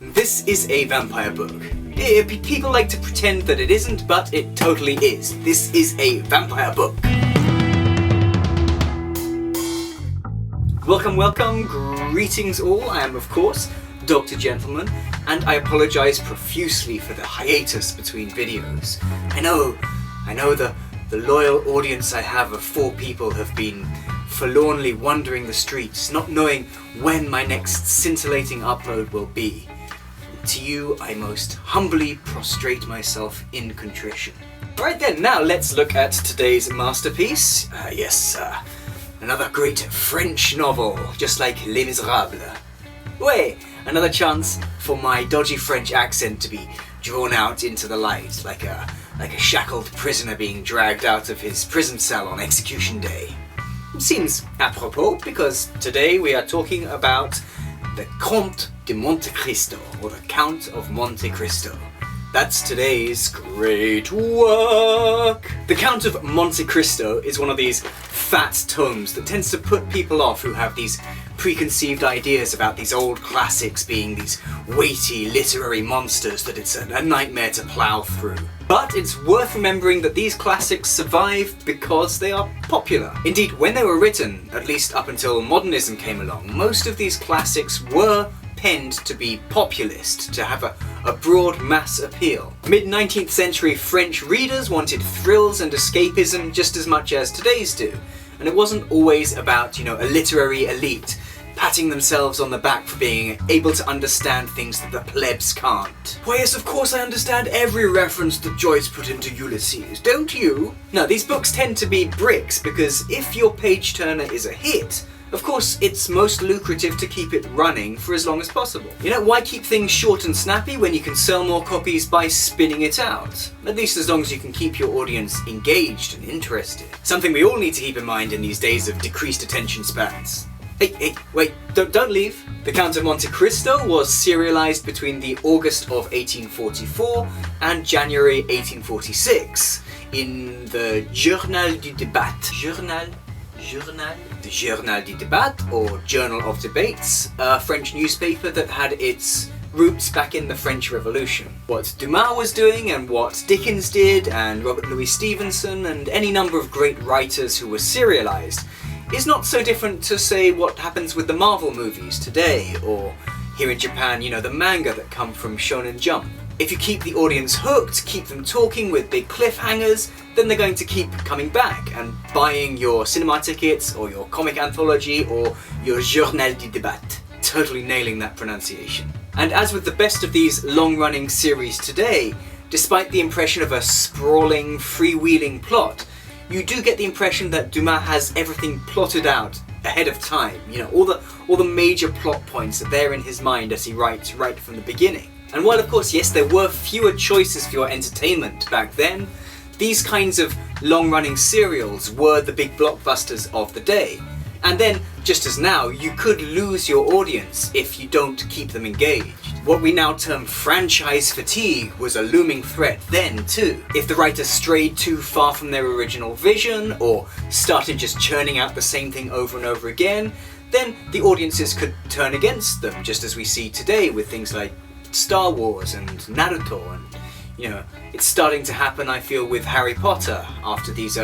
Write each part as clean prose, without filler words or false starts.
This is a vampire book. People like to pretend that it isn't, but it totally is. This is a vampire book. Welcome, greetings all. I am, of course, Dr. Gentleman, and I apologize profusely for the hiatus between videos. I know the loyal audience I have of 4 people have been forlornly wandering the streets, not knowing when my next scintillating upload will be. To you, I most humbly prostrate myself in contrition. Alright then, now let's look at today's masterpiece. Another great French novel, just like Les Miserables. Wait, another chance for my dodgy French accent to be drawn out into the light, like a shackled prisoner being dragged out of his prison cell on execution day. Seems apropos, because today we are talking about the Count of Monte Cristo, or the Count of Monte Cristo. That's today's great work! The Count of Monte Cristo is one of these fat tomes that tends to put people off who have these preconceived ideas about these old classics being these weighty literary monsters that it's a nightmare to plough through. But it's worth remembering that these classics survived because they are popular. Indeed, when they were written, at least up until modernism came along, most of these classics were penned to be populist, to have a broad mass appeal. Mid-19th century French readers wanted thrills and escapism just as much as today's do. And it wasn't always about, a literary elite patting themselves on the back for being able to understand things that the plebs can't. Why yes, of course I understand every reference that Joyce put into Ulysses, don't you? No, these books tend to be bricks because if your page turner is a hit, of course it's most lucrative to keep it running for as long as possible. Why keep things short and snappy when you can sell more copies by spinning it out? At least as long as you can keep your audience engaged and interested. Something we all need to keep in mind in these days of decreased attention spans. Hey, wait, don't leave. The Count of Monte Cristo was serialized between the August of 1844 and January 1846 in the Journal du Débat. The Journal du Débat, or Journal of Debates, a French newspaper that had its roots back in the French Revolution. What Dumas was doing and what Dickens did and Robert Louis Stevenson and any number of great writers who were serialized is not so different to, say, what happens with the Marvel movies today, or here in Japan, the manga that come from Shonen Jump. If you keep the audience hooked, keep them talking with big cliffhangers, then they're going to keep coming back and buying your cinema tickets, or your comic anthology, or your Journal du Débat. Totally nailing that pronunciation. And as with the best of these long-running series today, despite the impression of a sprawling, freewheeling plot, you do get the impression that Dumas has everything plotted out ahead of time. All the major plot points are there in his mind as he writes right from the beginning. And while of course, yes, there were fewer choices for your entertainment back then, these kinds of long-running serials were the big blockbusters of the day. And then, just as now, you could lose your audience if you don't keep them engaged. What we now term franchise fatigue was a looming threat then too. If the writer strayed too far from their original vision, or started just churning out the same thing over and over again, then the audiences could turn against them, just as we see today with things like Star Wars and Naruto, and it's starting to happen, I feel, with Harry Potter after these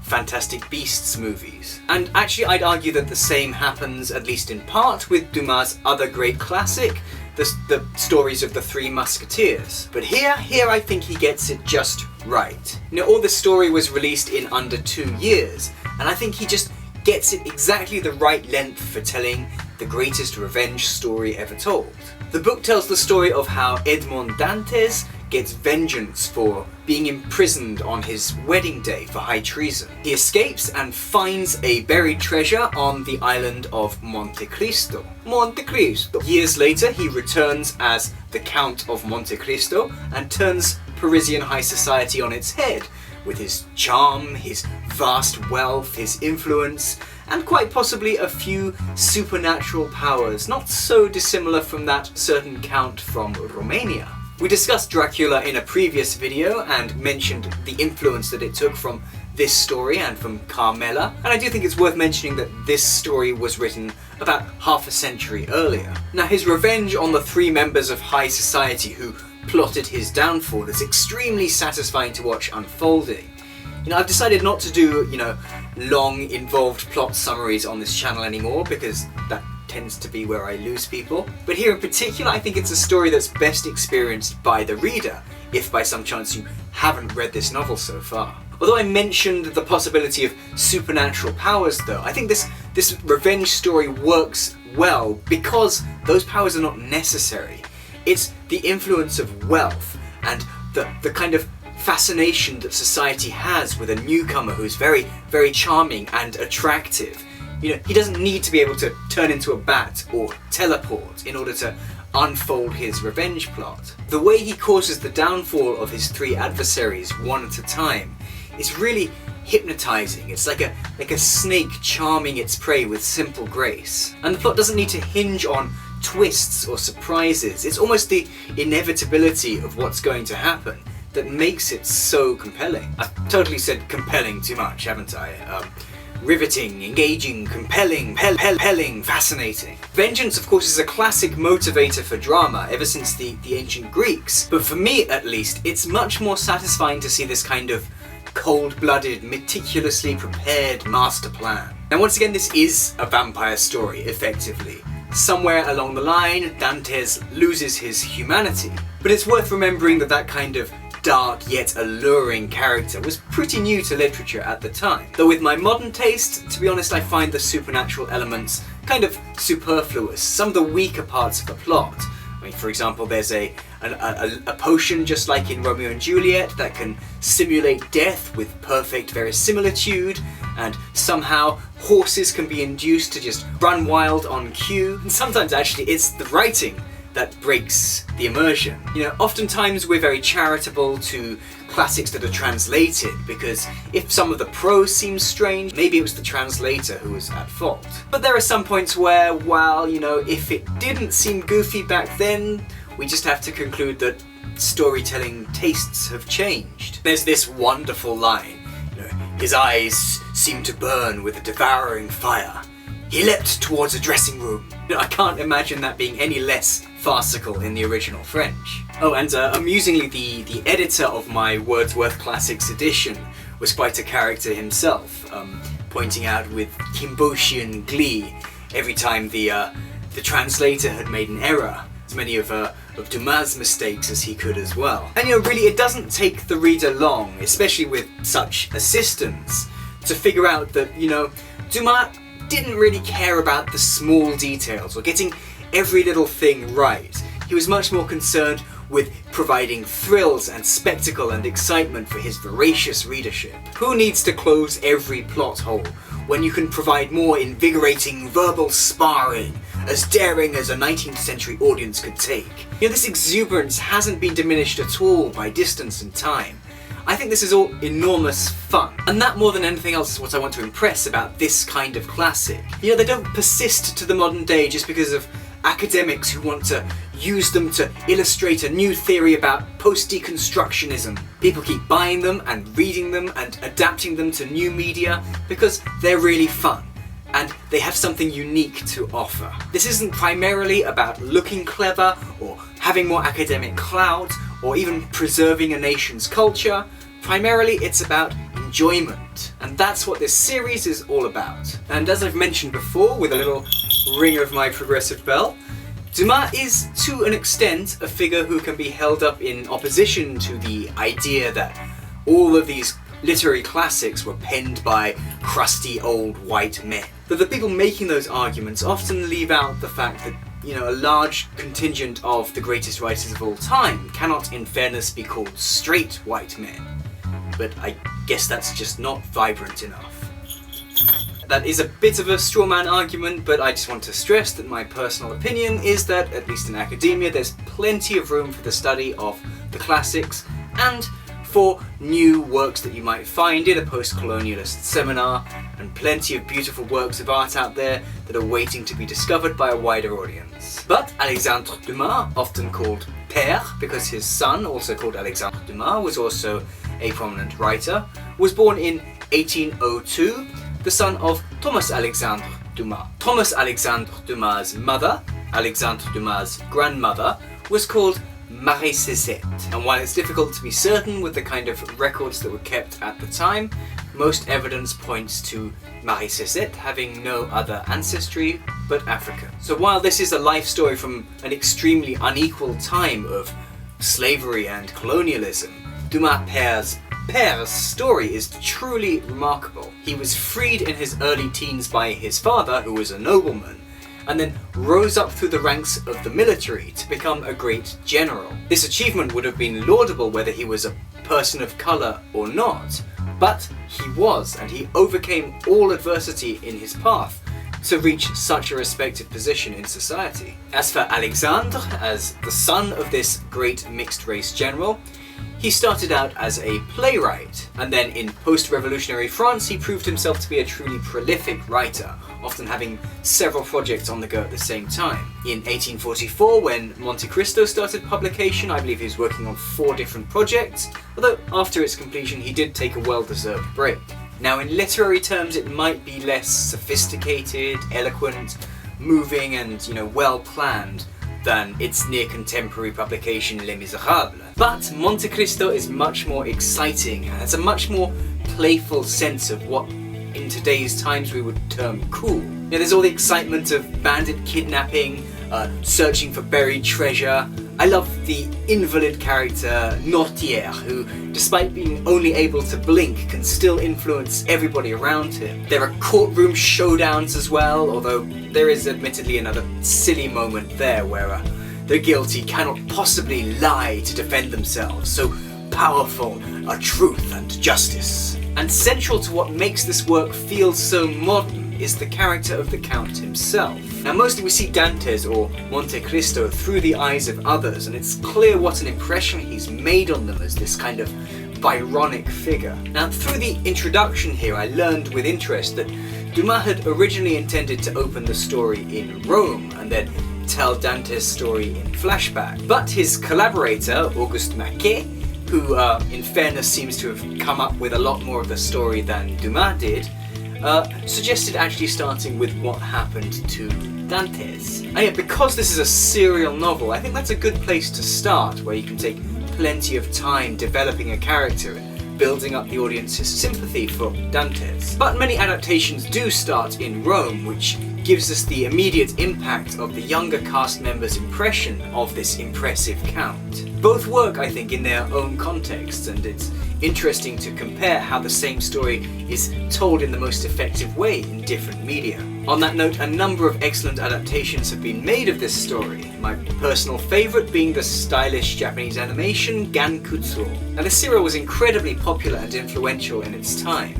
Fantastic Beasts movies. And actually I'd argue that the same happens, at least in part, with Dumas' other great classic, the stories of the Three Musketeers. But here I think he gets it just right. All this story was released in under 2 years, and I think he just gets it exactly the right length for telling the greatest revenge story ever told. The book tells the story of how Edmond Dantes gets vengeance for being imprisoned on his wedding day for high treason. He escapes and finds a buried treasure on the island of Monte Cristo. Monte Cristo! Years later, he returns as the Count of Monte Cristo and turns Parisian high society on its head, with his charm, his vast wealth, his influence, and quite possibly a few supernatural powers, not so dissimilar from that certain count from Romania. We discussed Dracula in a previous video and mentioned the influence that it took from this story and from Carmela, and I do think it's worth mentioning that this story was written about half a century earlier. Now, his revenge on the three members of high society who plotted his downfall is extremely satisfying to watch unfolding. I've decided not to do, long, involved plot summaries on this channel anymore because that tends to be where I lose people. But here in particular, I think it's a story that's best experienced by the reader, if by some chance you haven't read this novel so far. Although I mentioned the possibility of supernatural powers though, I think this revenge story works well because those powers are not necessary. It's the influence of wealth and the kind of fascination that society has with a newcomer who's very, very charming and attractive. He doesn't need to be able to turn into a bat or teleport in order to unfold his revenge plot. The way he causes the downfall of his three adversaries one at a time is really hypnotizing. It's like a snake charming its prey with simple grace. And the plot doesn't need to hinge on twists or surprises. It's almost the inevitability of what's going to happen that makes it so compelling. I've totally said compelling too much, haven't I? Riveting, engaging, compelling, fascinating. Vengeance, of course, is a classic motivator for drama ever since the ancient Greeks. But for me, at least, it's much more satisfying to see this kind of cold-blooded, meticulously prepared master plan. Now, once again, this is a vampire story, effectively. Somewhere along the line, Dantes loses his humanity. But it's worth remembering that kind of dark yet alluring character was pretty new to literature at the time. Though with my modern taste, to be honest, I find the supernatural elements kind of superfluous, some of the weaker parts of the plot. For example, there's a potion, just like in Romeo and Juliet, that can simulate death with perfect verisimilitude, and somehow horses can be induced to just run wild on cue. And sometimes actually it's the writing that breaks the immersion. Oftentimes we're very charitable to classics that are translated because if some of the prose seems strange, maybe it was the translator who was at fault. But there are some points where, while, if it didn't seem goofy back then, we just have to conclude that storytelling tastes have changed. There's this wonderful line, his eyes seemed to burn with a devouring fire. He leapt towards a dressing room. I can't imagine that being any less farcical in the original French. Oh, and amusingly, the editor of my Wordsworth Classics edition was quite a character himself, pointing out with Kimboshian glee every time the translator had made an error, as many of Dumas' mistakes as he could as well. And really, it doesn't take the reader long, especially with such assistance, to figure out that, Dumas didn't really care about the small details or getting every little thing right. He was much more concerned with providing thrills and spectacle and excitement for his voracious readership. Who needs to close every plot hole when you can provide more invigorating verbal sparring, as daring as a 19th century audience could take? This exuberance hasn't been diminished at all by distance and time. I think this is all enormous fun. And that, more than anything else, is what I want to impress about this kind of classic. They don't persist to the modern day just because of academics who want to use them to illustrate a new theory about post-deconstructionism. People keep buying them and reading them and adapting them to new media because they're really fun and they have something unique to offer. This isn't primarily about looking clever or having more academic clout or even preserving a nation's culture. Primarily, it's about enjoyment. And that's what this series is all about. And as I've mentioned before, with a little ring of my progressive bell, Dumas is, to an extent, a figure who can be held up in opposition to the idea that all of these literary classics were penned by crusty old white men. But the people making those arguments often leave out the fact that a large contingent of the greatest writers of all time cannot, in fairness, be called straight white men. But I guess that's just not vibrant enough. That is a bit of a straw man argument, but I just want to stress that my personal opinion is that, at least in academia, there's plenty of room for the study of the classics and for new works that you might find in a post-colonialist seminar, and plenty of beautiful works of art out there that are waiting to be discovered by a wider audience. But Alexandre Dumas, often called Père, because his son, also called Alexandre Dumas, was also a prominent writer, was born in 1802, the son of Thomas Alexandre Dumas. Thomas Alexandre Dumas' mother, Alexandre Dumas' grandmother, was called Marie Cézette, and while it's difficult to be certain with the kind of records that were kept at the time, most evidence points to Marie Cézette having no other ancestry but Africa. So while this is a life story from an extremely unequal time of slavery and colonialism, Dumas Père's story is truly remarkable. He was freed in his early teens by his father, who was a nobleman, and then rose up through the ranks of the military to become a great general. This achievement would have been laudable whether he was a person of colour or not, but he was, and he overcame all adversity in his path to reach such a respected position in society. As for Alexandre, as the son of this great mixed-race general, he started out as a playwright, and then in post-revolutionary France he proved himself to be a truly prolific writer, often having several projects on the go at the same time. In 1844, when Monte Cristo started publication, I believe he was working on 4 different projects, although after its completion he did take a well-deserved break. Now in literary terms it might be less sophisticated, eloquent, moving and, well-planned than its near-contemporary publication Les Miserables. But Monte Cristo is much more exciting and has a much more playful sense of what in today's times we would term cool. There's all the excitement of bandit kidnapping, searching for buried treasure. I love the invalid character Nortière, who, despite being only able to blink, can still influence everybody around him. There are courtroom showdowns as well, although there is admittedly another silly moment there where the guilty cannot possibly lie to defend themselves, so powerful are truth and justice. And central to what makes this work feel so modern is the character of the Count himself. Now mostly we see Dantes or Monte Cristo through the eyes of others, and it's clear what an impression he's made on them as this kind of Byronic figure. Now through the introduction here I learned with interest that Dumas had originally intended to open the story in Rome and then tell Dante's story in flashback. But his collaborator, Auguste Maquet, who in fairness seems to have come up with a lot more of the story than Dumas did, suggested actually starting with what happened to Dantes. And yet, because this is a serial novel, I think that's a good place to start, where you can take plenty of time developing a character and building up the audience's sympathy for Dantes. But many adaptations do start in Rome, which gives us the immediate impact of the younger cast members' impression of this impressive Count. Both work, I think, in their own contexts, and it's interesting to compare how the same story is told in the most effective way in different media. On that note, a number of excellent adaptations have been made of this story, my personal favourite being the stylish Japanese animation Gankutsu. Now this serial was incredibly popular and influential in its time.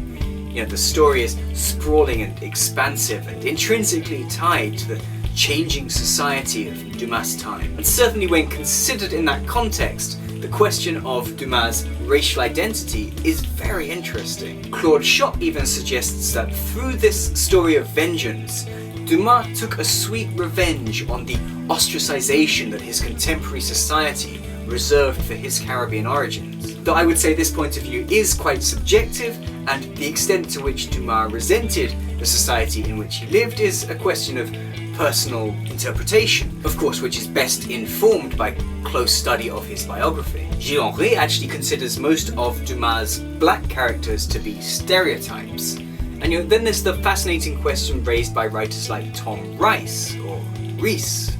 The story is sprawling and expansive and intrinsically tied to the changing society of Dumas' time. And certainly when considered in that context, the question of Dumas' racial identity is very interesting. Claude Schopp even suggests that through this story of vengeance, Dumas took a sweet revenge on the ostracization that his contemporary society reserved for his Caribbean origins. Though I would say this point of view is quite subjective, and the extent to which Dumas resented the society in which he lived is a question of personal interpretation, of course, which is best informed by close study of his biography. Gilles Henry actually considers most of Dumas' black characters to be stereotypes. And then there's the fascinating question raised by writers like Tom Rice, or Rees,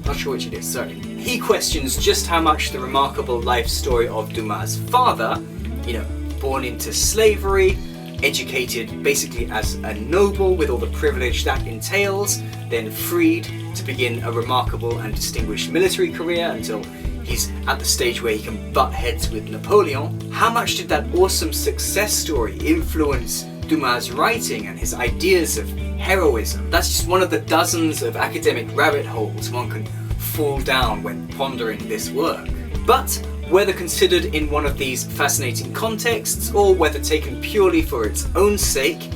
not sure which it is, sorry. He questions just how much the remarkable life story of Dumas' father, born into slavery, educated basically as a noble with all the privilege that entails, then freed to begin a remarkable and distinguished military career until he's at the stage where he can butt heads with Napoleon. How much did that awesome success story influence Dumas' writing and his ideas of heroism? That's just one of the dozens of academic rabbit holes one can fall down when pondering this work. But whether considered in one of these fascinating contexts, or whether taken purely for its own sake,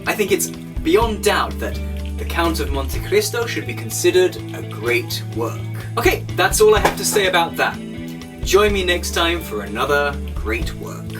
I think it's beyond doubt that The Count of Monte Cristo should be considered a great work. Okay, that's all I have to say about that. Join me next time for another great work.